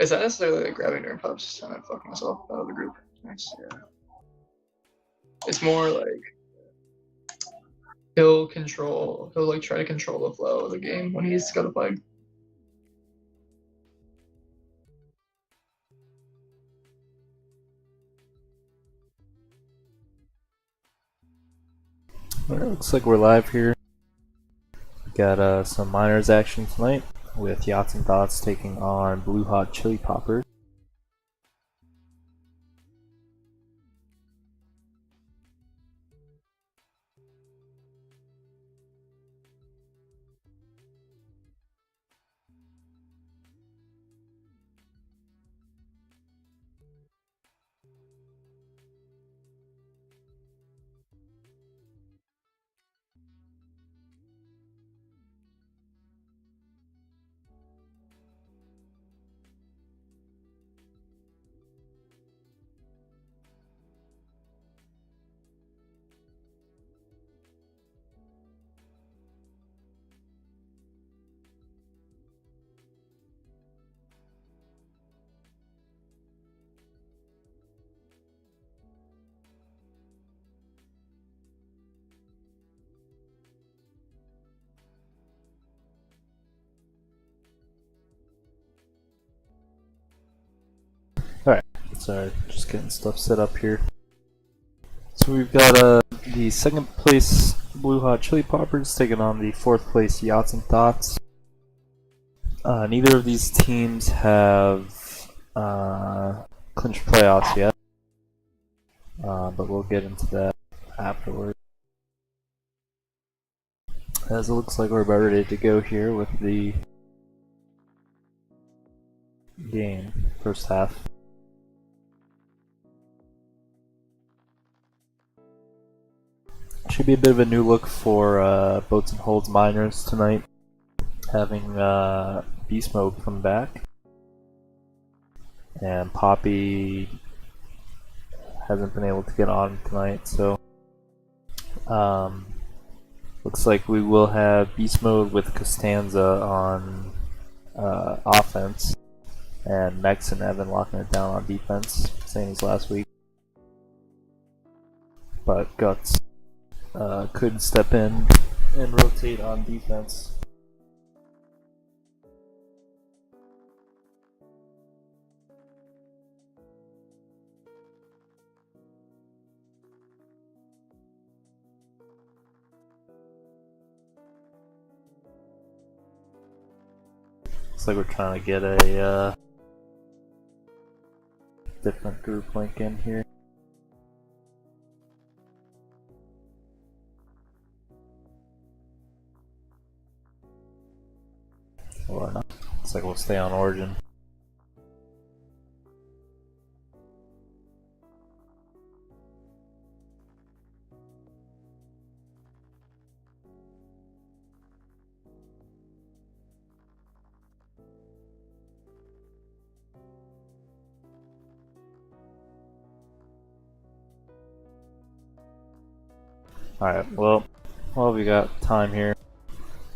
Is that necessarily like grabbing during pubs and then fucking myself out of the group? Nice. Yeah. It's more like he'll like try to control the flow of the game when he's got a flag. Alright, looks like we're live here. Got some minors action tonight with Yachts and Thots taking on Blue Hot Chili Poppers. Alright, sorry, just getting stuff set up here. So we've got the second place Blue Hot Chili Poppers taking on the fourth place Yachts and Thots. Neither of these teams have clinched playoffs yet, but we'll get into that afterwards. As it looks like we're about ready to go here with the game, first half. Should be a bit of a new look for Boats and Holds minors tonight, having Beast Mode come back, and Poppy hasn't been able to get on tonight, so looks like we will have Beast Mode with Costanza on offense, and Mex and Evan locking it down on defense, same as last week. But Guts could step in and rotate on defense. Looks like we're trying to get a different group link in here. Or not. Looks like we'll stay on Origin. Alright, well, while we got time here,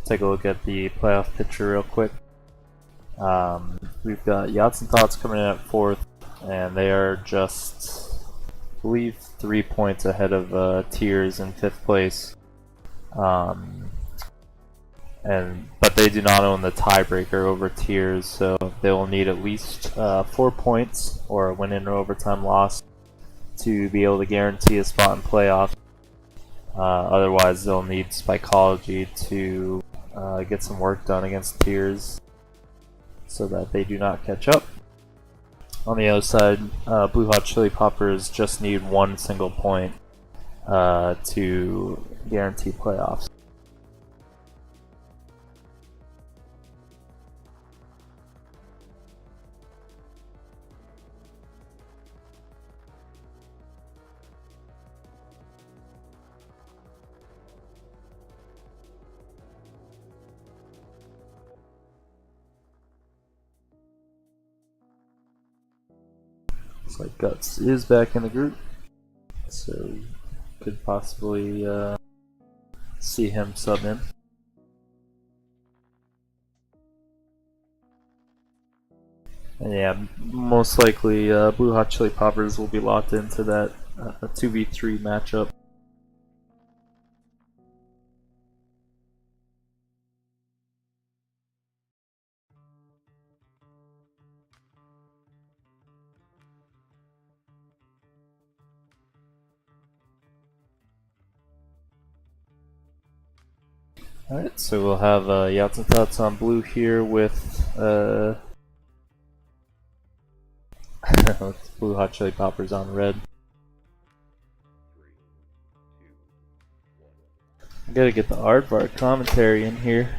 take a look at the playoff picture real quick. We've got Yachts and Thots coming in at 4th, and they are just, I believe, 3 points ahead of Tiers in 5th place. But they do not own the tiebreaker over Tiers, so they will need at least 4 points or a win in or overtime loss to be able to guarantee a spot in playoffs. Otherwise, they'll need Spikeology to get some work done against Tiers so that they do not catch up. On the other side, Blue Hot Chili Poppers just need 1 single point to guarantee playoffs. Looks like Guts is back in the group, so could possibly see him sub in. And yeah, most likely Blue Hot Chili Poppers will be locked into that 2v3 matchup. Alright, so we'll have Yachts and Thots on blue here with with Blue Hot Chili Poppers on red. I gotta get the Aardvark commentary in here.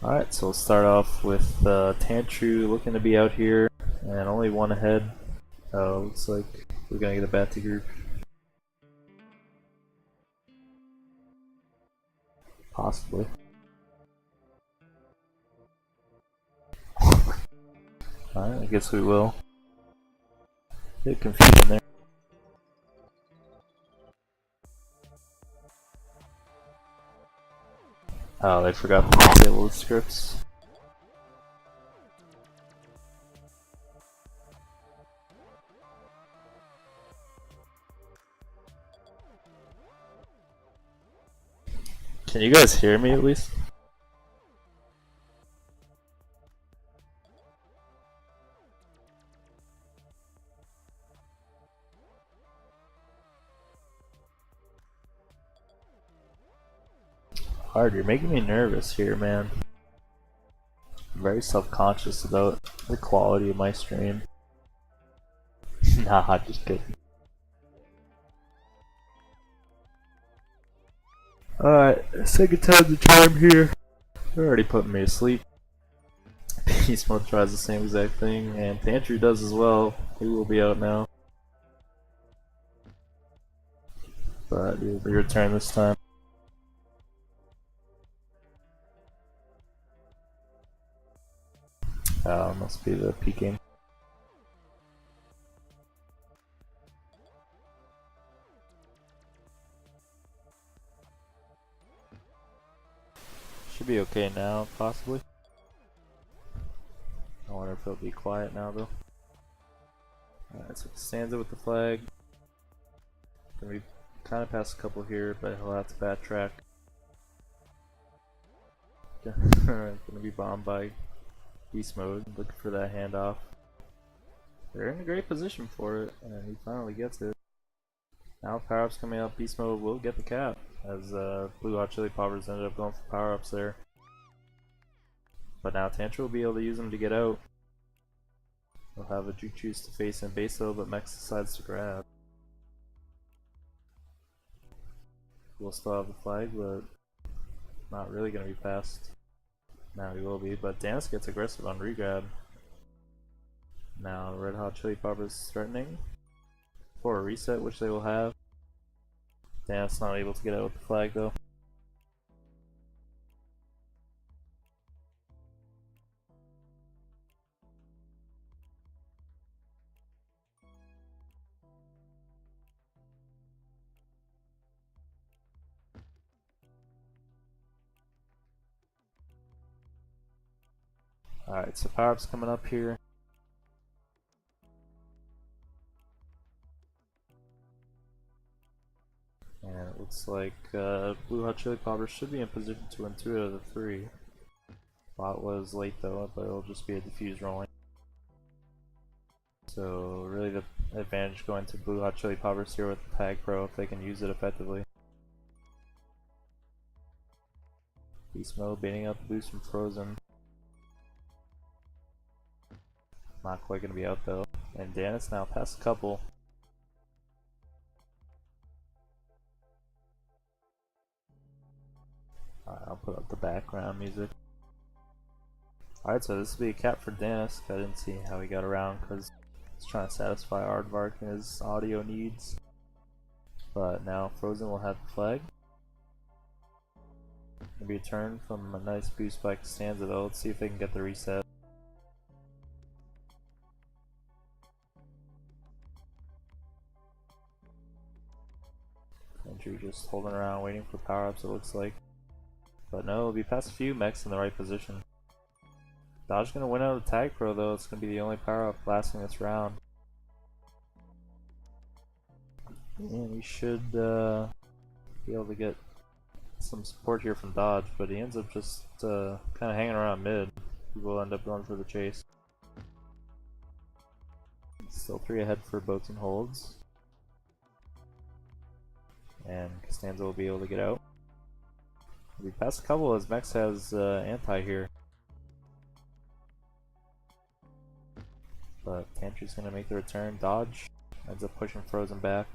Alright, so we'll start off with Tantru looking to be out here and only one ahead. Looks like we're gonna get a Batty group. Possibly. Alright, I guess we will. Bit confusing there. Oh, they forgot to disable the scripts. Can you guys hear me at least? Hard, you're making me nervous here, man. I'm very self-conscious about the quality of my stream. Nah, just kidding. Alright, second time the charm here. They're already putting me to sleep. Beast Mode tries the same exact thing, and Tantru does as well. He will be out now. But he'll be returned this time. Oh, must be the peeking. Should be okay now, possibly. I wonder if it'll be quiet now, though. Alright, so Stanza with the flag. Gonna be kind of past a couple here, but he'll have to backtrack. Gonna be bombed by Beast Mode, looking for that handoff. They're in a great position for it, and he finally gets it. Now power-ups coming up, Beast Mode will get the cap, as Blue Hot Chili Poppers ended up going for power-ups there. But now Tantru will be able to use them to get out. He'll have a Juke Juice to face in base though, but Mex decides to grab. We'll still have the flag, but not really going to be passed. Now he will be, but Danis gets aggressive on regrab. Now Red Hot Chili Poppers threatening for a reset, which they will have. Danis not able to get out with the flag though. Alright, so power-up's coming up here. And it looks like Blue Hot Chili Poppers should be in position to win 2 out of the 3. Bot was late though, but it'll just be a defuse rolling. So really the advantage going to Blue Hot Chili Poppers here with the Tag Pro if they can use it effectively. Beast Mode baiting out the boost from Frozen. Not quite going to be out though. And Danis now past a couple. Alright, I'll put up the background music. Alright, so this will be a cap for Danis. I didn't see how he got around because he's trying to satisfy Aardvark and his audio needs. But now Frozen will have the flag. It'll be a turn from a nice boost back to Stanza though. Let's see if they can get the reset. Andrew just holding around waiting for power-ups, it looks like. But no, it'll be past a few mechs in the right position. Dodge gonna win out of the Tag Pro though, it's gonna be the only power-up lasting this round. And he should be able to get some support here from Dodge, but he ends up just kind of hanging around mid. He will end up going for the chase. Still 3 ahead for boats and holds. And Costanza will be able to get out. We passed a couple as Mex has anti here. But Tantry's going to make the return. Dodge ends up pushing Frozen back.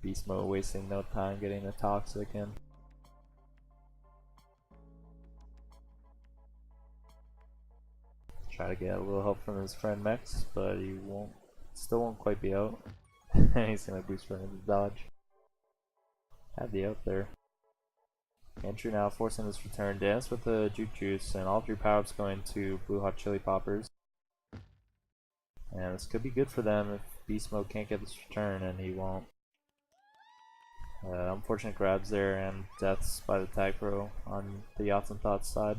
Beast Mode wasting no time getting the Toxic in. Try to get a little help from his friend Mex, but he still won't quite be out. He's gonna boost for him to dodge. Had the out there. Entry now forcing this return. Dance with the Juke Juice, and all 3 power-ups going to Blue Hot Chili Poppers. And this could be good for them if Beast Mode can't get this return, and he won't. Unfortunate grabs there, and deaths by the Tag Pro on the Yachts and Thots side.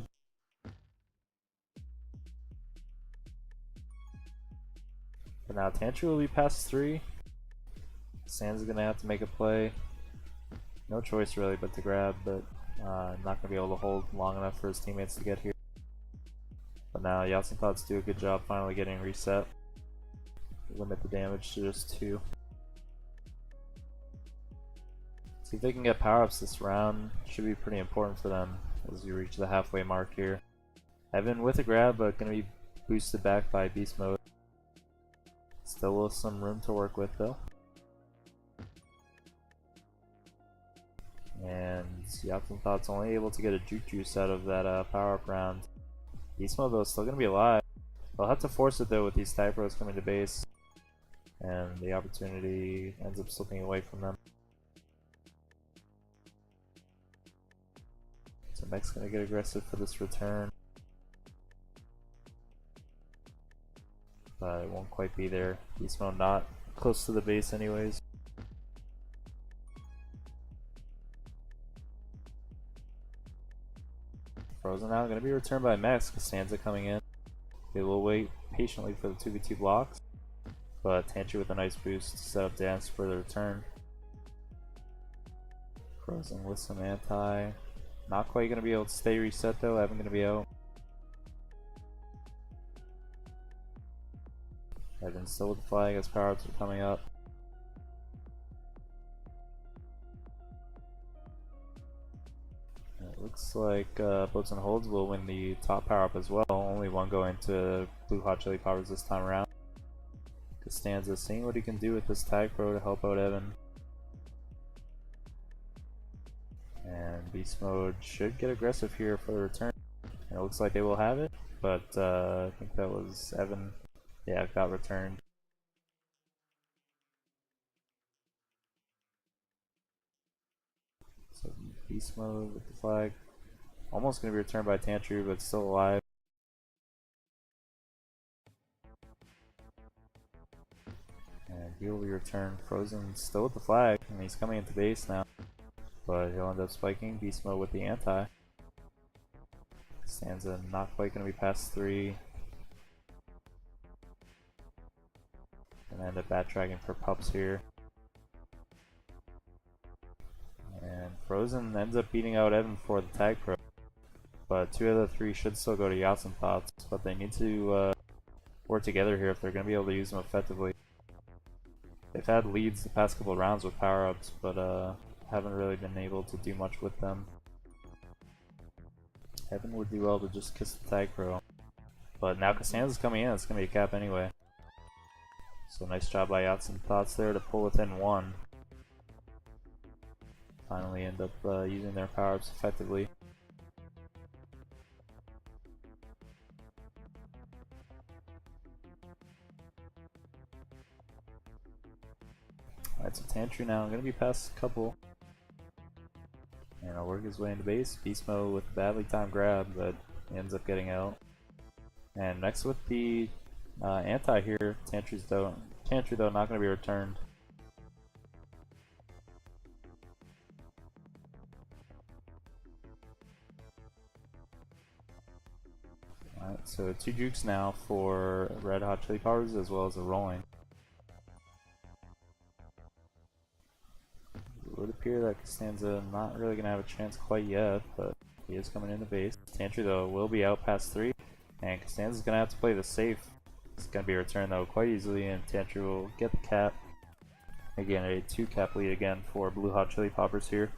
But now Tantry will be past 3. Sands is going to have to make a play. No choice really but to grab, but not going to be able to hold long enough for his teammates to get here. But now Yachts and Thots do a good job finally getting reset. Limit the damage to just 2. See if they can get power-ups this round. Should be pretty important for them as we reach the halfway mark here. Evan with a grab, but going to be boosted back by Beast Mode. Still with some room to work with though. And Yachts and Thots only able to get a Juke Juice out of that power-up round. Beast Mode though is still going to be alive. They'll have to force it though with these Tag Pros coming to base. And the opportunity ends up slipping away from them. So Mech's going to get aggressive for this return. But it won't quite be there. Beast Mode not close to the base anyways. Frozen out, going to be returned by Mex. Costanza coming in. They will wait patiently for the 2v2 blocks. But Tantry with a nice boost to set up Dance for the return. Frozen with some anti. Not quite going to be able to stay reset though. Evan going to be out. Evan still with the flag as power-ups are coming up. It looks like Boats and Holds will win the top power-up as well. Only one going to Blue Hot Chili Poppers this time around. Costanza seeing what he can do with this Tag Pro to help out Evan. And Beast Mode should get aggressive here for the return. And it looks like they will have it, but I think that was Evan. Yeah, it got returned. So Beast Mode with the flag. Almost going to be returned by Tantry, but still alive. And he will be returned. Frozen still with the flag, and he's coming into base now. But he'll end up spiking. Beast Mode with the anti. Stanza not quite going to be past 3. And end up backtracking for pups here. And Frozen ends up beating out Evan for the Tag Pro. But 2 of the 3 should still go to Yachts and Thots. But they need to work together here if they're going to be able to use them effectively. They've had leads the past couple of rounds with power-ups, but haven't really been able to do much with them. Evan would do well to just kiss the Tag Pro. But now Costanza's coming in, it's going to be a cap anyway. So nice job by Yachts and Thots there to pull within 1. Finally end up using their power-ups effectively. Alright, so Tantry now going to be past a couple. And I'll work his way into base. Beast Mode with a badly timed grab, but he ends up getting out. And next with the anti here, Tantry though not going to be returned. Alright, so 2 jukes now for Red Hot Chili Peppers as well as a rolling. It would appear that Costanza not really going to have a chance quite yet, but he is coming into base. Tantry though will be out past 3, and Costanza's going to have to play the safe. It's going to be returned though quite easily, and Tantry will get the cap. Again, a 2 cap lead again for Blue Hot Chili Peppers here.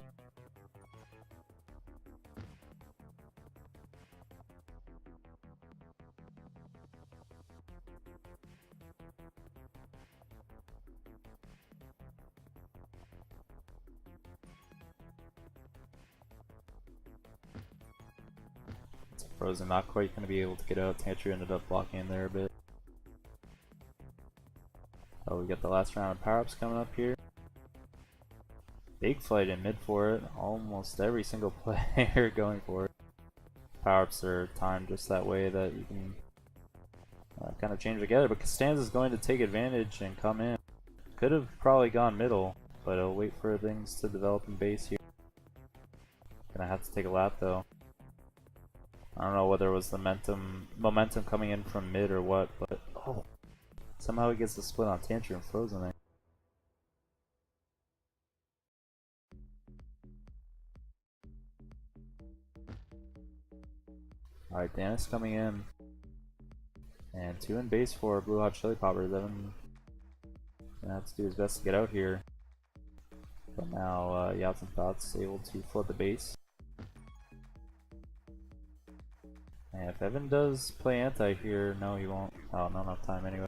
Frozen not quite going to be able to get out. Tantry ended up blocking in there a bit. Oh, we got the last round of power-ups coming up here. Big fight in mid for it. Almost every single player going for it. Power-ups are timed just that way that you can kind of change together. But Costanza's going to take advantage and come in. Could have probably gone middle, but he'll wait for things to develop in base here. Gonna have to take a lap though. I don't know whether it was the momentum coming in from mid or what, but oh, somehow he gets the split on Tantry and Frozen there. Alright, Dennis coming in. And 2 in base for Blue Hot Chili Peppers. Evan gonna have to do his best to get out here. But now Yachts and Thots able to flood the base. And if Evan does play anti here, no he won't. Oh, not enough time anyway.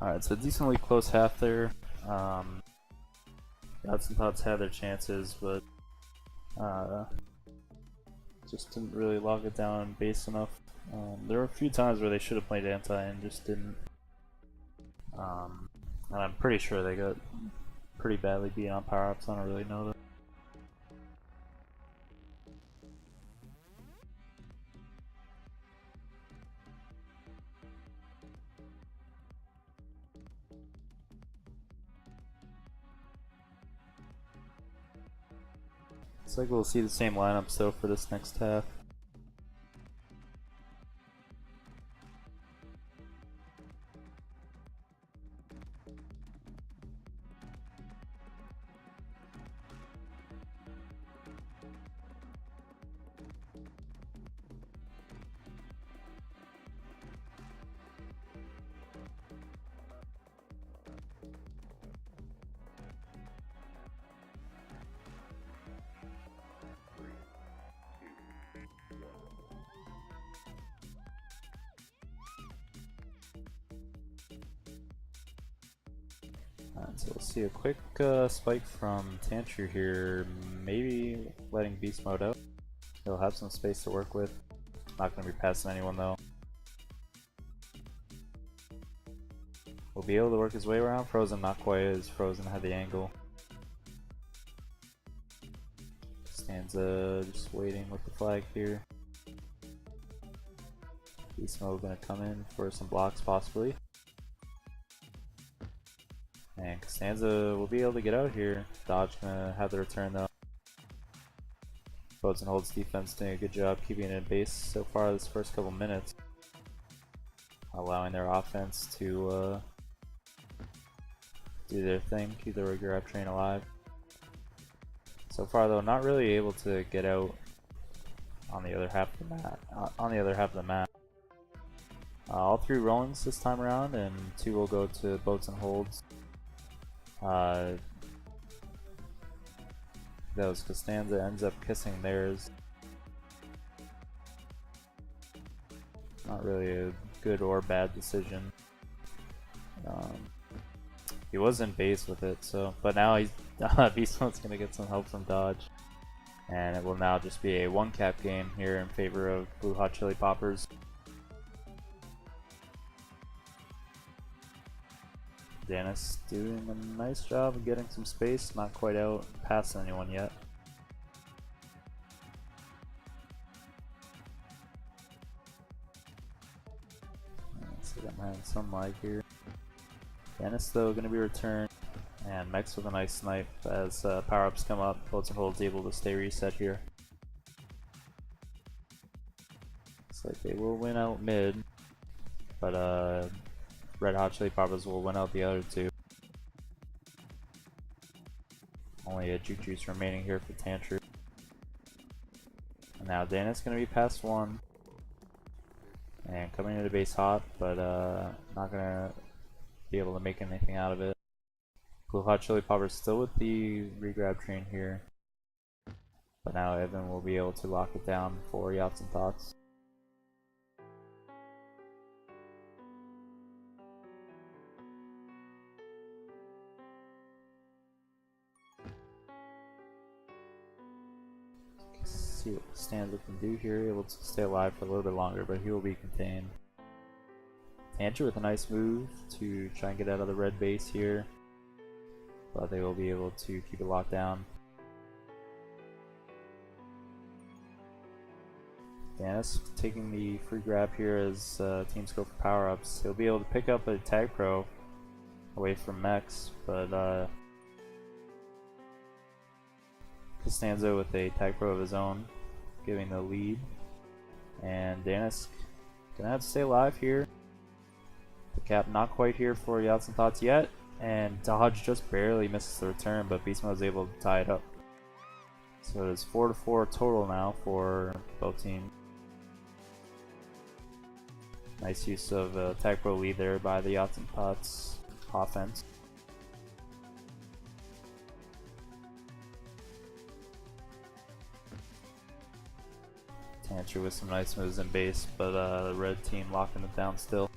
Alright, so decently close half there. Yachts and Thots had their chances, but just didn't really lock it down base enough. There were a few times where they should have played anti and just didn't. And I'm pretty sure they got pretty badly beat on power-ups. I don't really know that. Looks like we'll see the same lineups though for this next half. So we'll see a quick spike from Tantry here, maybe letting Beast Mode out. He'll have some space to work with. Not going to be passing anyone though. Will be able to work his way around. Frozen not quite, as Frozen had the angle. Costanza just waiting with the flag here. Beast Mode going to come in for some blocks possibly. And Costanza will be able to get out here. Dodge gonna have the return though. Frozen holds defense doing a good job keeping it in base so far this first couple minutes. Allowing their offense to do their thing, keep the grab train alive. So far though, not really able to get out on the other half of the map. All 3 rollings this time around, and 2 will go to boats and holds. Those Costanza ends up kissing theirs. Not really a good or bad decision. He was in base with it, so but now he's Beast Mode's gonna get some help from dodge, and it will now just be a 1-cap game here in favor of Blue Hot Chili Poppers. Dennis doing a nice job of getting some space, not quite out past anyone yet. Let's see, I'm having some lag here. Dennis though going to be returned, and Mex with a nice snipe as power-ups come up. Boats and holds able to stay reset here. Looks like they will win out mid, but Red Hot Chili Poppers will win out the other 2. Only a Juke Juice remaining here for Tantru. And now Dennis going to be past 1. And coming into base hot, but not going to be able to make anything out of it. Blue Hot Chili Poppers still with the regrab train here. But now Evan will be able to lock it down for Yachts and Thots. See what Stanza can do here, able to stay alive for a little bit longer, but he will be contained. Tantru with a nice move to try and get out of the red base here, but they will be able to keep it locked down. Dennis taking the free grab here as teams go for power-ups. He'll be able to pick up a Tag Pro away from Mex, but Costanza with a Tag Pro of his own, giving the lead. And Dennis gonna have to stay alive here. The cap not quite here for Yachts and Thots yet, and dodge just barely misses the return, but Beast Mode is able to tie it up. So it is 4-4 total now for both teams. Nice use of Tag Pro lead there by the Yachts and Thots offense. Tantru with some nice moves in base, but the red team locking it down still.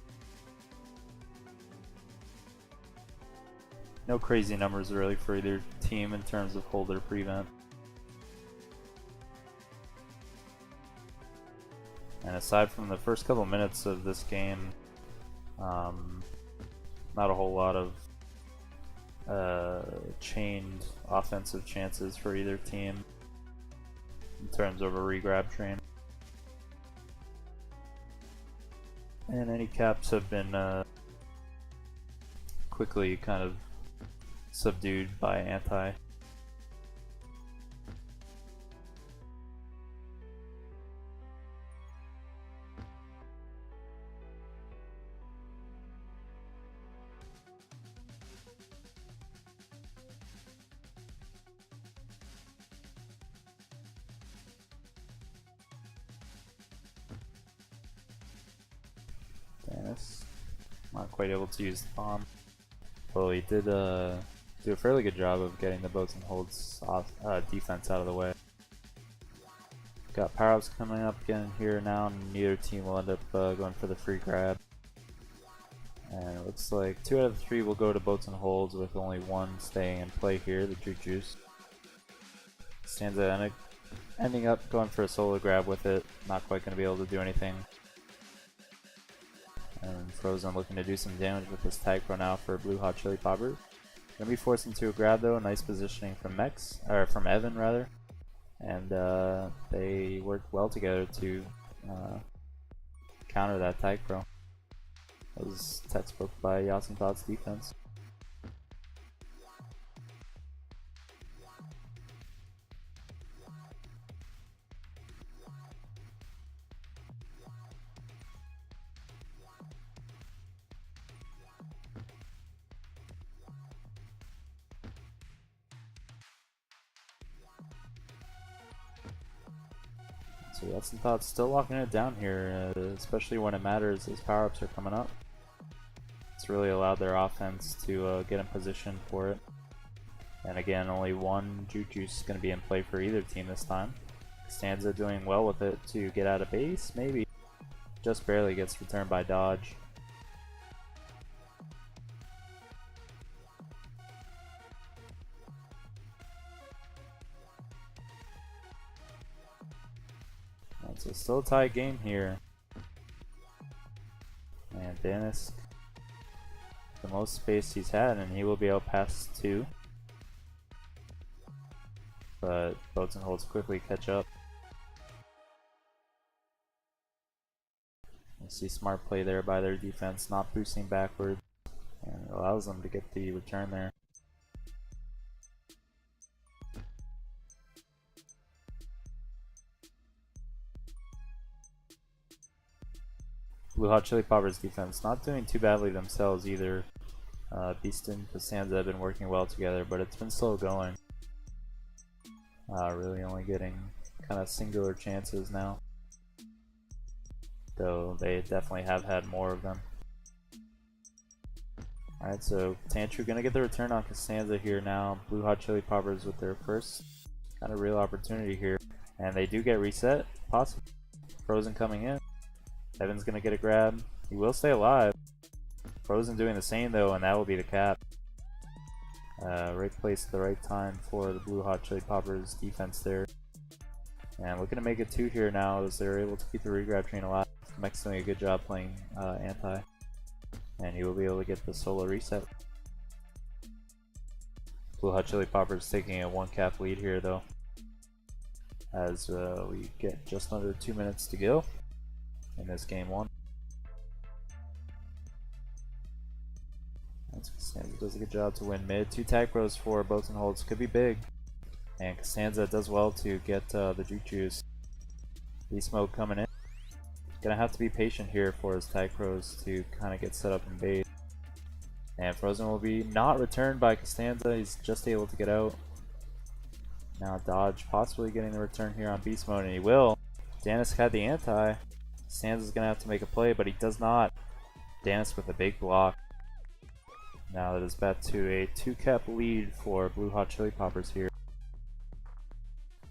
No crazy numbers really for either team in terms of hold or prevent. And aside from the first couple minutes of this game, not a whole lot of chained offensive chances for either team in terms of a regrab train. And any caps have been quickly kind of subdued by anti. Dennis not quite able to use the bomb. Well, he did do a fairly good job of getting the boats and holds off, defense out of the way. Got power-ups coming up again here now, and neither team will end up going for the free grab. And it looks like 2 out of the 3 will go to boats and holds, with only 1 staying in play here, the Juke Juice. Stanza ending up going for a solo grab with it, not quite going to be able to do anything. And Frozen looking to do some damage with this Tag Pro now for Blue Hot Chili Poppers. Gonna be forced into a grab though, nice positioning from from Evan rather. And they worked well together to counter that Tag Pro. That was textbook by Yachts and Thots defense. So Yachts and Thots still locking it down here, especially when it matters as power-ups are coming up. It's really allowed their offense to get in position for it. And again, only one Juke Juice is going to be in play for either team this time. Costanza doing well with it to get out of base, maybe. Just barely gets returned by dodge. And so still a tight game here. And Dennis, the most space he's had, and he will be able to pass 2. But Boats and Holds quickly catch up. You see smart play there by their defense, not boosting backwards, and it allows them to get the return there. Blue Hot Chili Poppers defense not doing too badly themselves either. Beast and Costanza have been working well together, but it's been slow going. Really only getting kind of singular chances now, though they definitely have had more of them. Alright, so Tantru gonna get the return on Costanza here now. Blue Hot Chili Poppers with their first kind of real opportunity here, and they do get reset, possibly. Frozen coming in. Evan's gonna get a grab. He will stay alive. Frozen doing the same though, and that will be the cap. Right place at the right time for the Blue Hot Chili Poppers defense there. And looking to make it 2 here now as they're able to keep the regrab train alive. Mech's doing a good job playing anti. And he will be able to get the solo reset. Blue Hot Chili Poppers taking a 1 cap lead here though, as we get just under 2 minutes to go in this game 1. Costanza does a good job to win mid. 2 tag pros for Boats and Holds could be big. And Costanza does well to get the Juke Juice. Beast Mode coming in. Gonna have to be patient here for his tag pros to kind of get set up in base. And Frozen will be not returned by Costanza. He's just able to get out. Now dodge possibly getting the return here on Beast Mode, and he will. Danis had the anti. Costanza's gonna have to make a play, but he does not. Danis with a big block. Now that is back to a 2 cap lead for Blue Hot Chili Poppers here.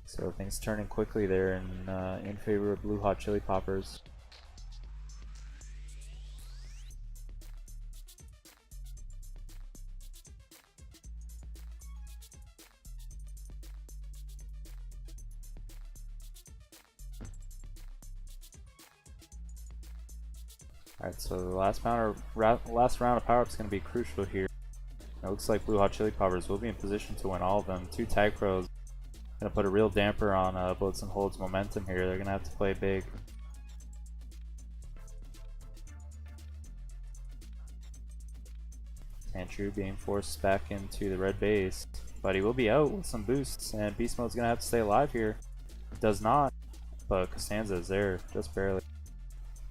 So things turning quickly there in favor of Blue Hot Chili Poppers. Alright, so the last round of power-ups is going to be crucial here. It looks like Blue Hot Chili Poppers will be in position to win all of them. 2 tag pros going to put a real damper on Boats and Holds momentum here. They're going to have to play big. Tantru being forced back into the red base, but he will be out with some boosts, and Beast Mode's going to have to stay alive here. Does not, but Costanza is there, just barely.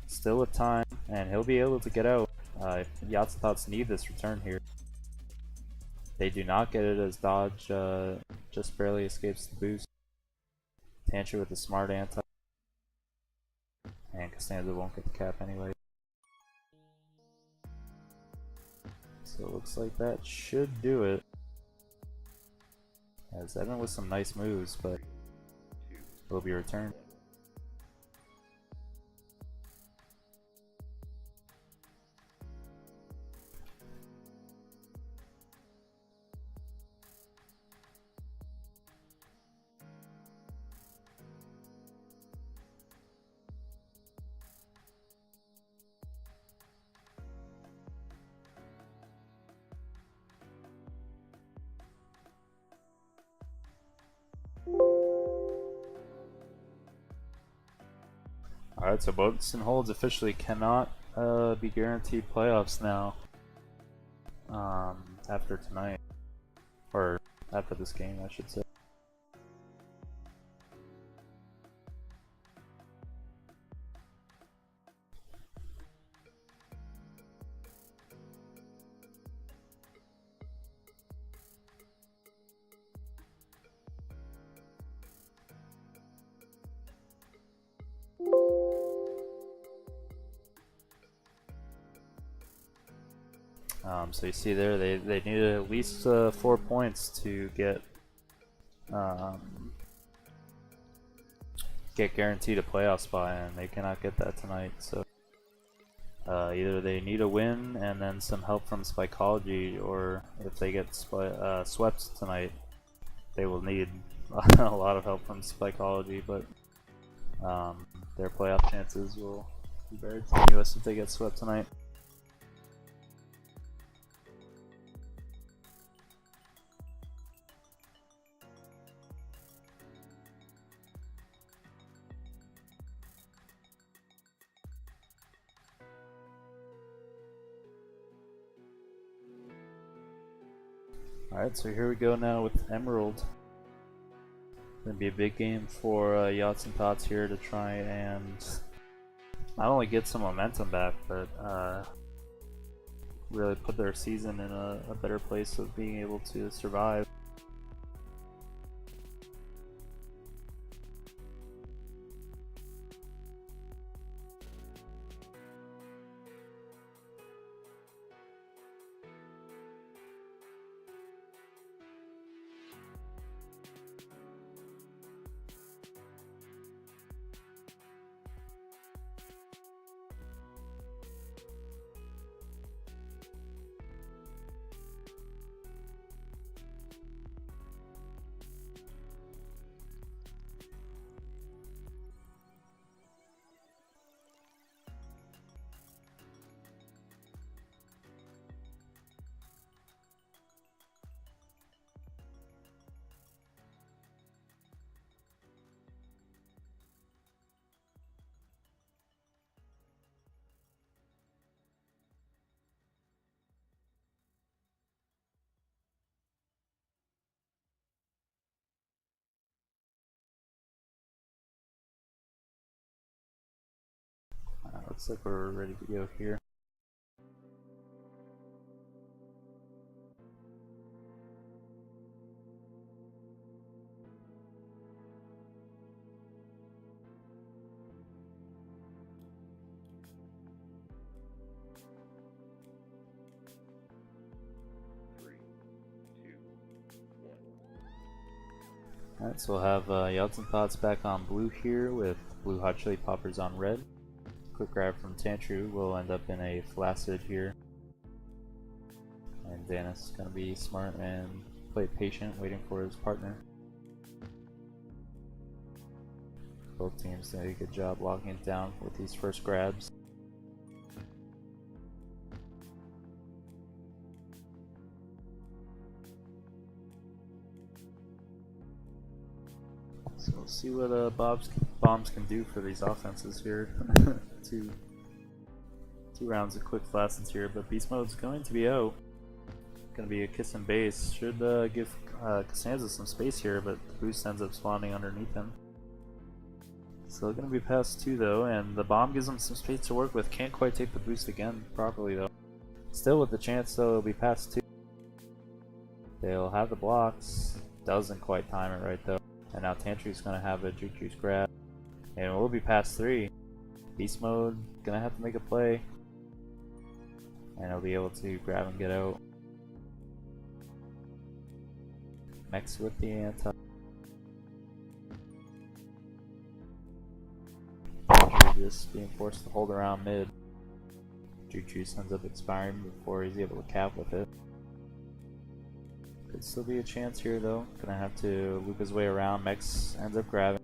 Still with time, and he'll be able to get out. Yachts and Thots need this return here. They do not get it as dodge just barely escapes the boost. Tantru with the smart anti. And Costanza won't get the cap anyway. So it looks like that should do it. As Evan with some nice moves, but will be returned. Alright, so Boats and Holds officially cannot be guaranteed playoffs now after tonight. Or after this game, I should say. So you see there, they needed at least 4 points to get guaranteed a playoff spot, and they cannot get that tonight. So either they need a win and then some help from Psychology, or if they get swept tonight, they will need a lot of help from Psychology. But their playoff chances will be very tenuous if they get swept tonight. Alright, so here we go now with Emerald. Gonna be a big game for Yachts and Thots here to try and not only get some momentum back, but really put their season in a better place of being able to survive. Looks like we're ready to go here. Alright, so we'll have Yachts and Thots back on blue here with blue hot chili poppers on red. Quick grab from Tantru will end up in a flaccid here. And Dennis is going to be smart and play patient, waiting for his partner. Both teams did a good job locking it down with these first grabs. So we'll see what bombs can do for these offenses here. two rounds of quick flashes here, but Beast Mode's going to be out. Going to be a kiss and base. Should give Costanza some space here, but the boost ends up spawning underneath him. Still going to be past 2 though, and the bomb gives him some space to work with. Can't quite take the boost again properly though. Still with the chance though, it'll be past 2. They'll have the blocks. Doesn't quite time it right though. And now Tantru's going to have a juke juice grab. And we'll be past 3. Beast Mode going to have to make a play. And he'll be able to grab and get out. Next with the anti. Tantru just being forced to hold around mid. Juke juice ends up expiring before he's able to cap with it. Could still be a chance here though. Gonna have to loop his way around. Mex ends up grabbing.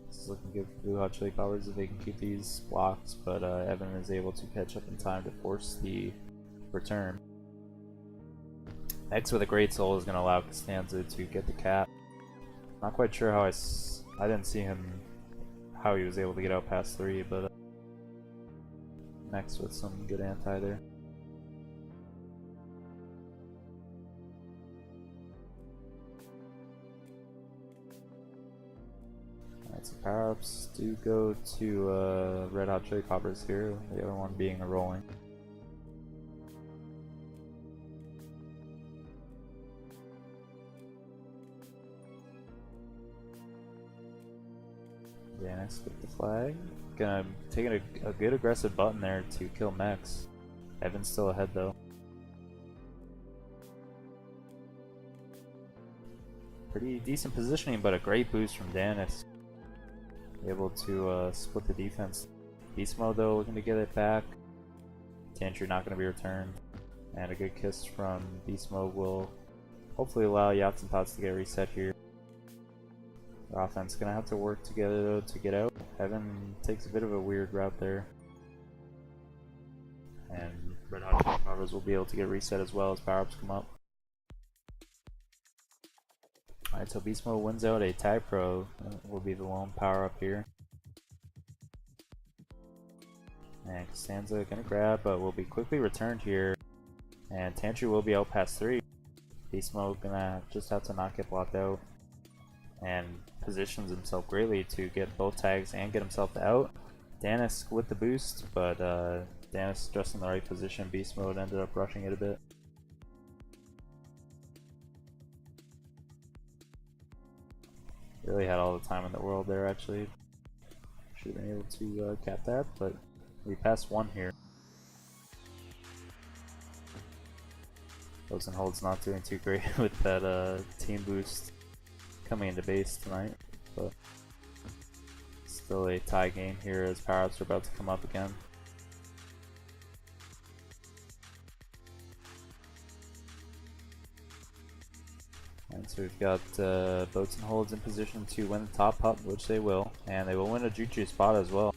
This is looking good for Blue Hot Chili Poppers if they can keep these blocks, but Evan is able to catch up in time to force the return. Mex with a great soul is gonna allow Costanza to get the cap. Not quite sure how I didn't see him how he was able to get out past 3, but Mex with some good anti there. So power-ups do go to Red Hot Chili Poppers here, the other one being a rolling. Xanax with the flag. Gonna take a good aggressive button there to kill Mex. Evan's still ahead though. Pretty decent positioning, but a great boost from Danis. Able to split the defense. Beast Mode though, looking to get it back. Tantry not going to be returned. And a good kiss from Beast Mode will hopefully allow Yachts and Thots to get reset here. The offense going to have to work together though to get out. Evan takes a bit of a weird route there. And Red Hot Chili Peppers will be able to get reset as well as power-ups come up. Alright, so Beast Mode wins out a Tag Pro. Will be the lone power-up here. And Costanza gonna grab, but will be quickly returned here. And Tantry will be out past 3. Beast Mode gonna just have to not get blocked out. And positions himself greatly to get both tags and get himself out. Danis with the boost, but Danis just in the right position. Beast Mode ended up rushing it a bit. Really had all the time in the world there actually. Should have been able to cap that, but we passed 1 here. Thots and Holds not doing too great with that team boost coming into base tonight, but still a tie game here as power-ups are about to come up again. And so we've got Thots and Holds in position to win the top pup, which they will, and they will win a Juju spot as well.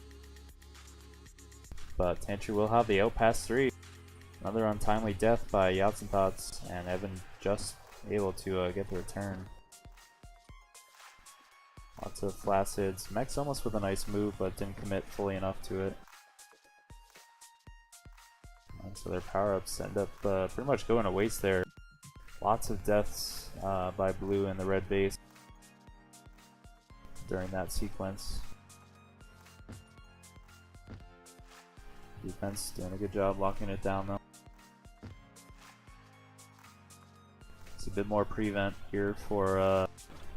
But Tantry will have the out past 3. Another untimely death by Yachts and Thots, and Evan just able to get the return. Lots of flacids. Mex almost with a nice move, but didn't commit fully enough to it. And so their power-ups end up pretty much going to waste there. Lots of deaths by blue in the red base during that sequence. Defense doing a good job locking it down though. It's a bit more prevent here for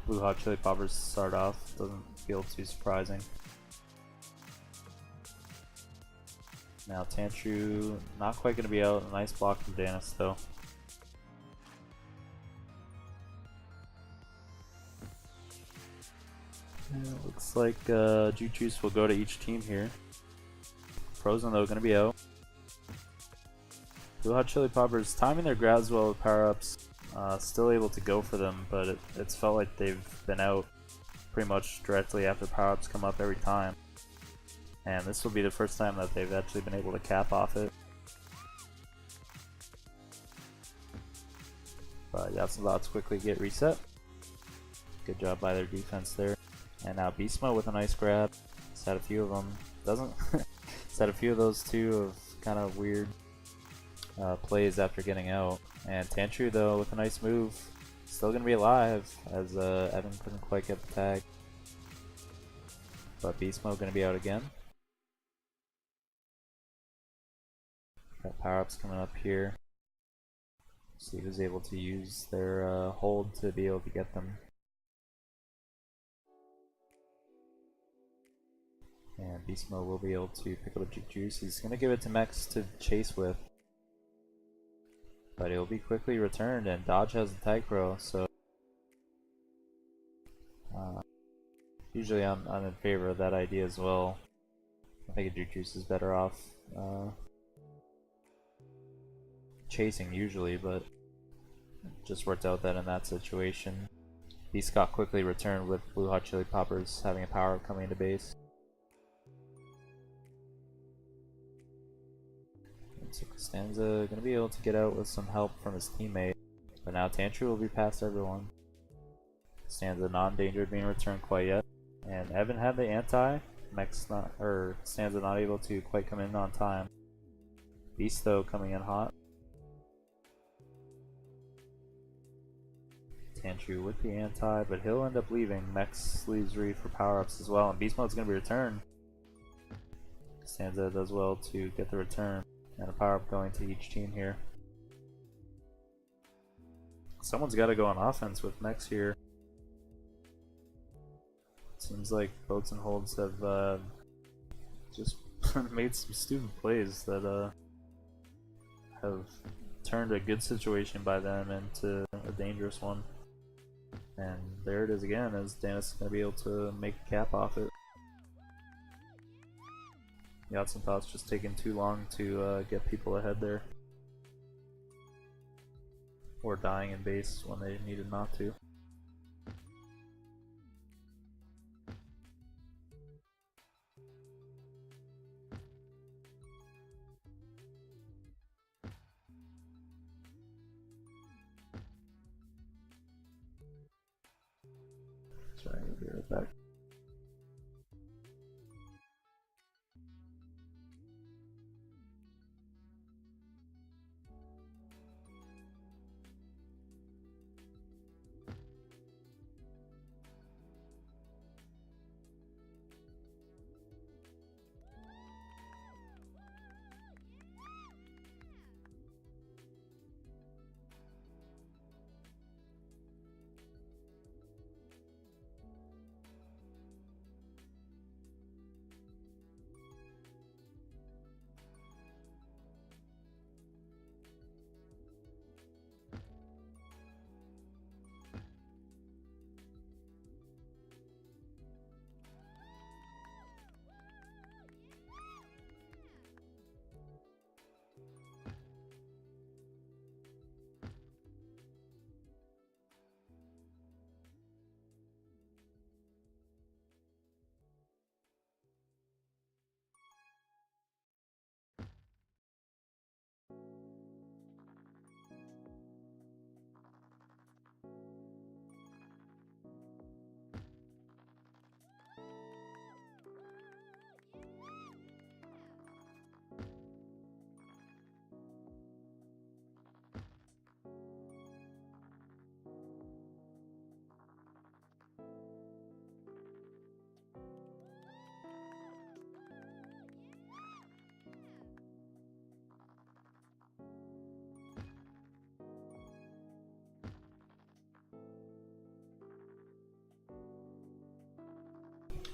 Blue Hot Chili Peppers to start off. Doesn't feel too surprising. Now Tantru not quite going to be out. A nice block from Danis though. And it looks like Juju's will go to each team here. Frozen though going to be out. Blue Hot Chili Peppers timing their grabs well with power-ups. Still able to go for them, but it's felt like they've been out pretty much directly after power-ups come up every time. And this will be the first time that they've actually been able to cap off it. But Yachts and Thots quickly get reset. Good job by their defense there. And now Beastmo with a nice grab. Just had a few of them. Doesn't. Just had a few of those too of kind of weird plays after getting out. And Tantru though with a nice move. Still gonna be alive as Evan couldn't quite get the tag. But Beastmo gonna be out again. Got power-ups coming up here. See who's able to use their hold to be able to get them. And Beastmo will be able to pick up a juice. He's going to give it to Mex to chase with. But it will be quickly returned, and Dodge has the tag pro, so usually I'm in favor of that idea as well. I think a juice is better off chasing usually, but it just worked out that in that situation Beast got quickly returned with Blue Hot Chili Peppers having a power coming into base. So Costanza gonna be able to get out with some help from his teammate, but now Tantru will be past everyone. Costanza not in danger of being returned quite yet, and Evan had the anti. Mex not, or Costanza not able to quite come in on time. Beast though coming in hot. Tantru with the anti, but he'll end up leaving. Mex leaves Reed for power-ups as well, and Beast Mode's gonna be returned. Costanza does well to get the return. And a power-up going to each team here. Someone's got to go on offense with Mex here. Seems like Thots and Holds have just made some stupid plays that have turned a good situation by them into a dangerous one. And there it is again, as Dennis is going to be able to make a cap off it. Yachts and Thots just taking too long to get people ahead there. Or dying in base when they needed not to. Sorry, I'll be right back.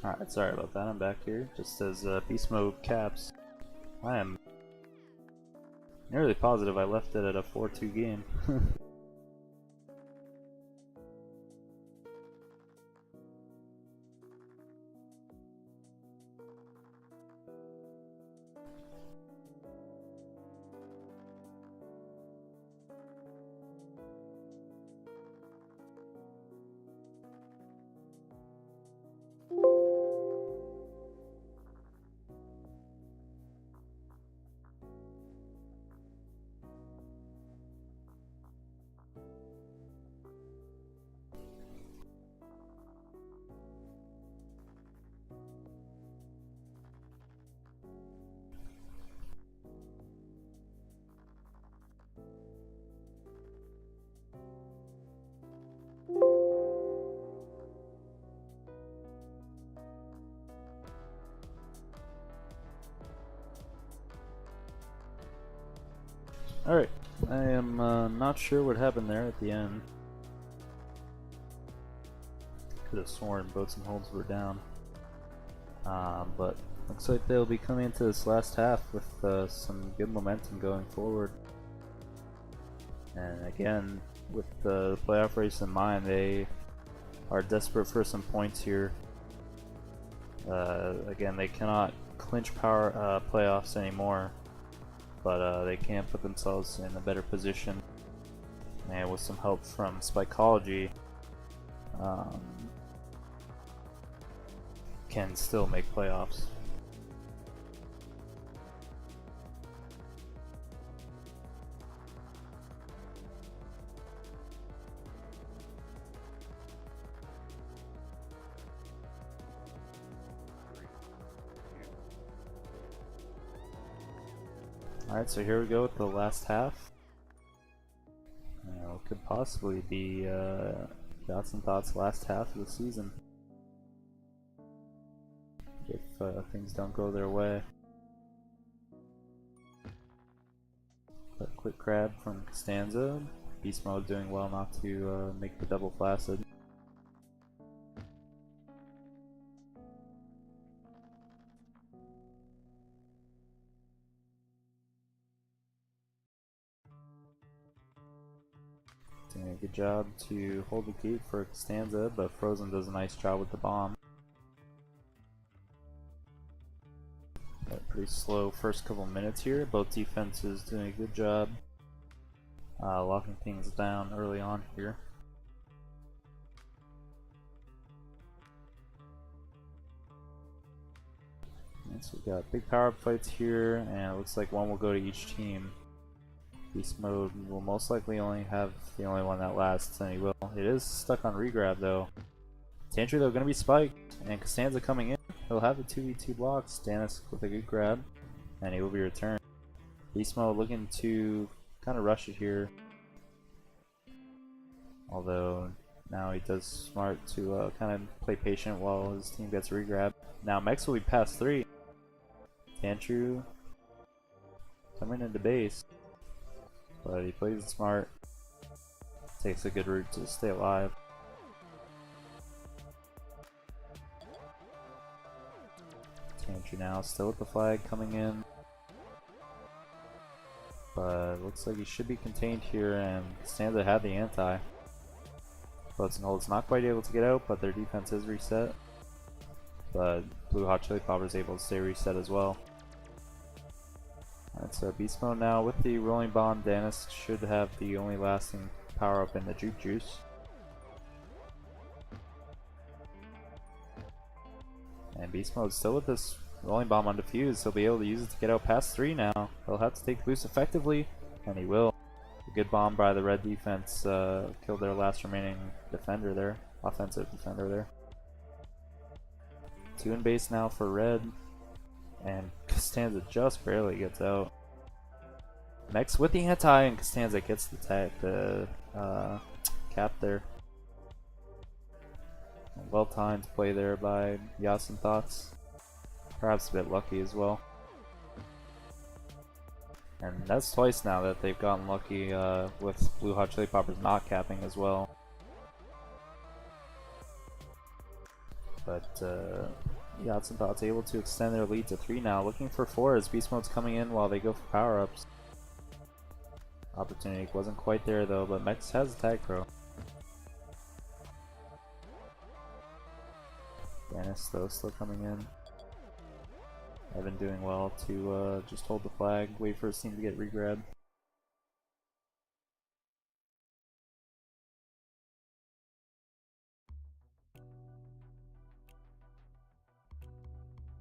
Alright, sorry about that, I'm back here. Just as Beast Mode caps, I am nearly positive I left it at a 4-2 game. Alright, I am not sure what happened there at the end. Could have sworn boats and holds were down. But looks like they'll be coming into this last half with some good momentum going forward. And again, with the playoff race in mind, they are desperate for some points here. Again, they cannot clinch power playoffs anymore, but they can put themselves in a better position. And with some help from Spikeology, can still make playoffs. Alright, so here we go with the last half. It could possibly be Yachts and Thots' last half of the season, if things don't go their way. But quick grab from Costanza. Beast Mode doing well not to make the double flaccid. Doing a good job to hold the gate for Costanza, but Frozen does a nice job with the bomb. Got a pretty slow first couple minutes here. Both defenses doing a good job locking things down early on here. And so we got big power-up fights here, and it looks like one will go to each team. Beast mode will most likely only have the only one that lasts, and he will. It is stuck on regrab though. Tantru though gonna be spiked, and Costanza coming in. He'll have the 2v2 blocks. Danis with a good grab, and he will be returned. Beast mode looking to kind of rush it here. Although now he does smart to kind of play patient while his team gets regrab. Now Mex will be past 3. Tantru coming into base, but he plays it smart. Takes a good route to stay alive. Tantru now still with the flag coming in, but looks like he should be contained here, and Costanza had the anti. Butts and Holds not quite able to get out, but their defense is reset. But Blue Hot Chili Popper is able to stay reset as well. Alright, so Beast Mode now with the Rolling Bomb. Danis should have the only lasting power up in the Juke Juice. And Beast Mode still with this Rolling Bomb on defuse. He'll be able to use it to get out past 3 now. He'll have to take the boost effectively, and he will. A good bomb by the red defense killed their last remaining defender there, offensive defender there. 2 in base now for red, and Costanza just barely gets out. Mex with the anti, and Costanza gets the cap there. Well timed play there by Yachts and Thots. Perhaps a bit lucky as well. And that's twice now that they've gotten lucky with Blue Hot Chili Poppers not capping as well. But Yachts and Thots able to extend their lead to 3 now. Looking for 4 as Beast Mode's coming in while they go for power-ups. Opportunity wasn't quite there though, but Mex has a tag throw. Danis though still coming in. Evan doing well to just hold the flag, wait for his team to get regrabbed.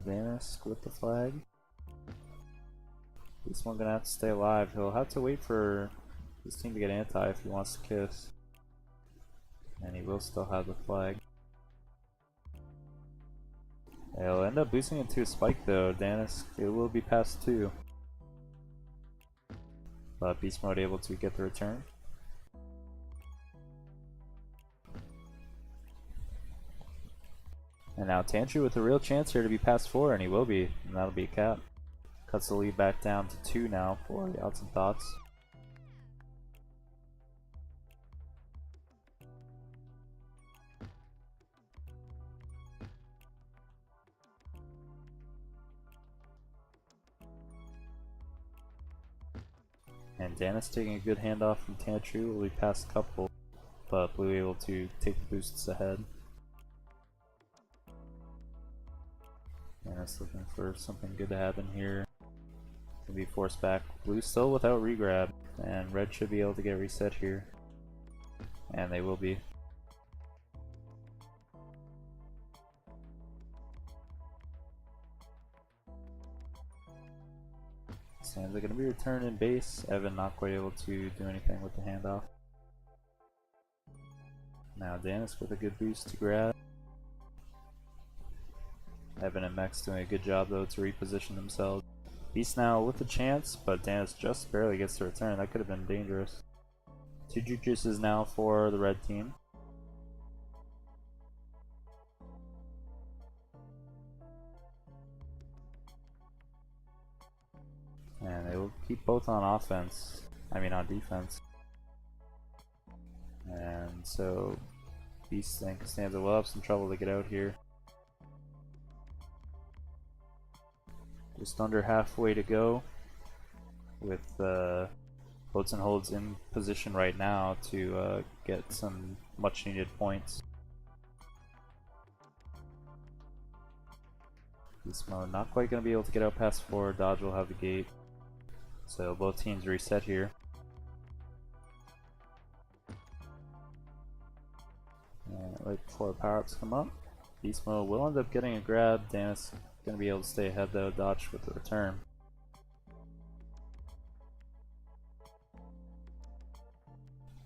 Danis with the flag. This one gonna have to stay alive. He'll have to wait for his team to get anti if he wants to kiss. And he will still have the flag. He'll end up boosting into a spike though. Danis, it will be past 2. But Beast Mode able to get the return. And now Tantru with a real chance here to be past 4, and he will be, and that'll be a cap. Cuts the lead back down to 2 now for Yachts and Thots. And Danis taking a good handoff from Tantru, will be past a couple, but Blue able to take the boosts ahead. Danis looking for something good to happen here. Can be forced back. Blue still without regrab, and red should be able to get reset here. And they will be. Sands are going to be returned in base. Evan not quite able to do anything with the handoff. Now Danis with a good boost to grab. Evan and Mex doing a good job though to reposition themselves. Beast now with a chance, but Danis just barely gets the return. That could have been dangerous. 2 Juke Juices now for the red team. And they will keep both on offense. I mean on defense. And so Beast and Costanza will have some trouble to get out here. Just under halfway to go with Floats and holds in position right now to get some much needed points. Beast mode not quite going to be able to get out past 4. Dodge will have the gate. So both teams reset here. And right before power-ups come up, Beast mode will end up getting a grab. Danis going to be able to stay ahead though, dodge with the return.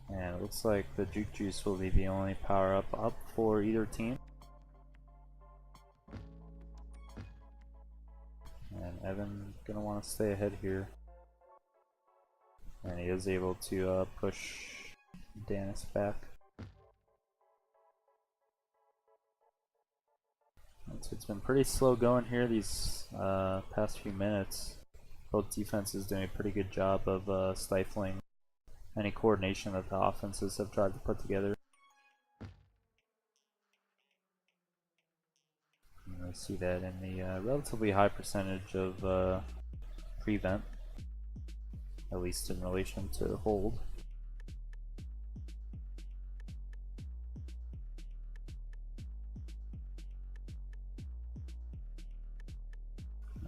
And it looks like the Juke Juice will be the only power-up up for either team. And Evan gonna want to stay ahead here, and he is able to push Danis back. And so it's been pretty slow going here these past few minutes. Both defenses doing a pretty good job of stifling any coordination that the offenses have tried to put together. And we see that in the relatively high percentage of prevent, at least in relation to hold.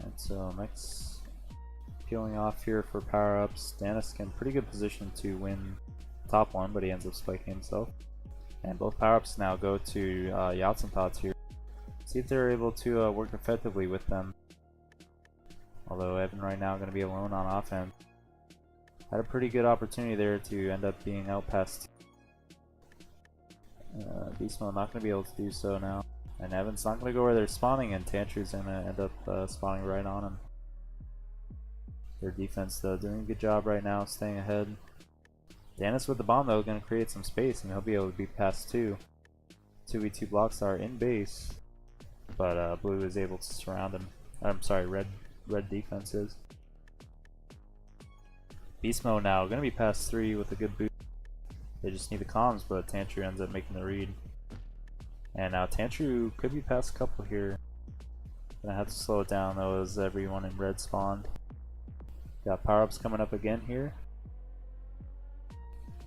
And so next, peeling off here for power-ups. Danis can pretty good position to win top one, but he ends up spiking himself. And both power-ups now go to Yachts and Thots here. See if they're able to work effectively with them. Although Evan right now going to be alone on offense. Had a pretty good opportunity there to end up being out past. Beast mode not going to be able to do so now. And Evan's not going to go where they're spawning, and Tantru's going to end up spawning right on him. Their defense though doing a good job right now, staying ahead. Danis with the bomb though going to create some space, and he'll be able to beat past 2. 2v2 blocks are in base, but blue is able to surround him. I'm sorry, red defense is. Beast mode now going to be past 3 with a good boost. They just need the comms, but Tantru ends up making the read. And now Tantru could be past a couple here. Gonna have to slow it down though as everyone in red spawned. Got power-ups coming up again here.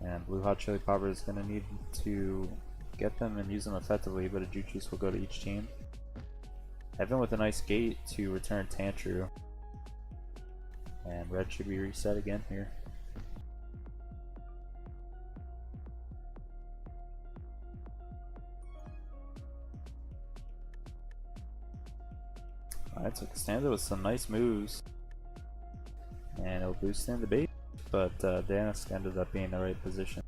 And Blue Hot Chili Popper is gonna need to get them and use them effectively, but a Juke Juice will go to each team. Evan with a nice gate to return Tantru. And red should be reset again here. Alright, so Costanza with some nice moves. And it'll boost in the bait, but Danis ended up being in the right position.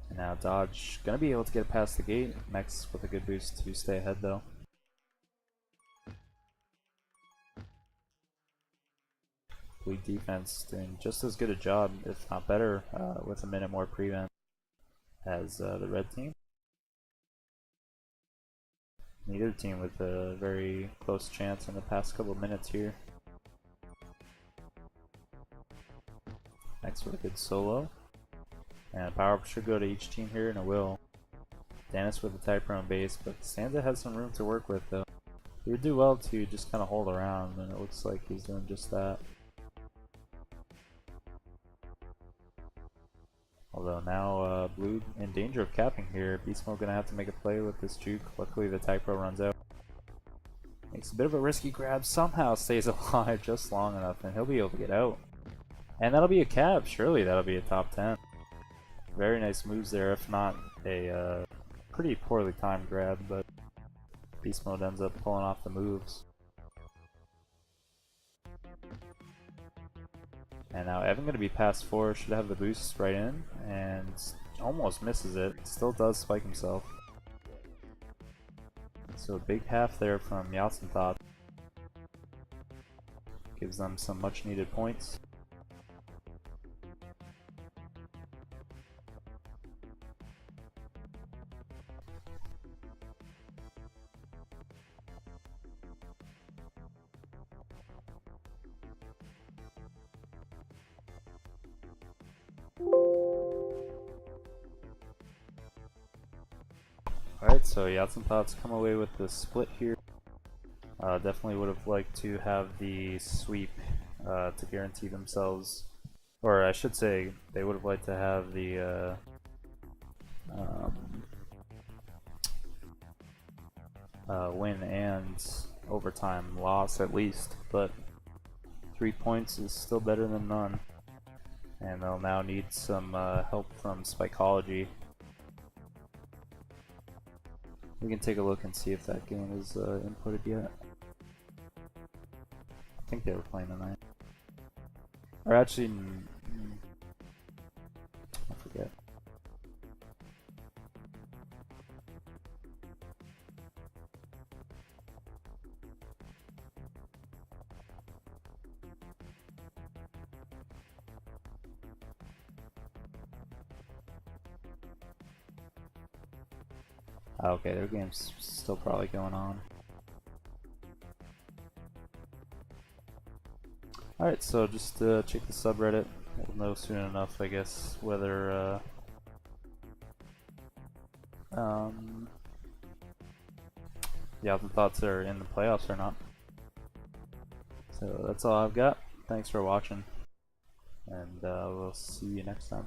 And now Dodge gonna be able to get past the gate. Next with a good boost to stay ahead though. Blue defense doing just as good a job, if not better, with a minute more prevent as the red team. Neither team with a very close chance in the past couple of minutes here. Next with a good solo. And power up should go to each team here, and it will. Danis with a type prone base, but Costanza has some room to work with though. He would do well to just kind of hold around, and it looks like he's doing just that. Although now blue in danger of capping here. Beast mode gonna have to make a play with this juke. Luckily the typo runs out. Makes a bit of a risky grab, somehow stays alive just long enough, and he'll be able to get out. And that'll be a cap, surely that'll be a top 10. Very nice moves there, if not a pretty poorly timed grab, but Beast mode ends up pulling off the moves. And now Evan gonna be past 4, should have the boost right in, and almost misses it. Still does spike himself. So a big half there from Yachts and Thots. Gives them some much needed points. Alright, so Yachts and Thots come away with the split here. Definitely would have liked to have the sweep to guarantee themselves, or I should say, they would have liked to have the win and overtime loss at least, but 3 points is still better than none. And they'll now need some help from Spikeology. We can take a look and see if that game is inputted yet. I think they were playing tonight. Or actually, I forget. Okay, their game's still probably going on. Alright, so just check the subreddit. We'll know soon enough, I guess, whether Yachts and Thots are in the playoffs or not. So that's all I've got. Thanks for watching, and we'll see you next time.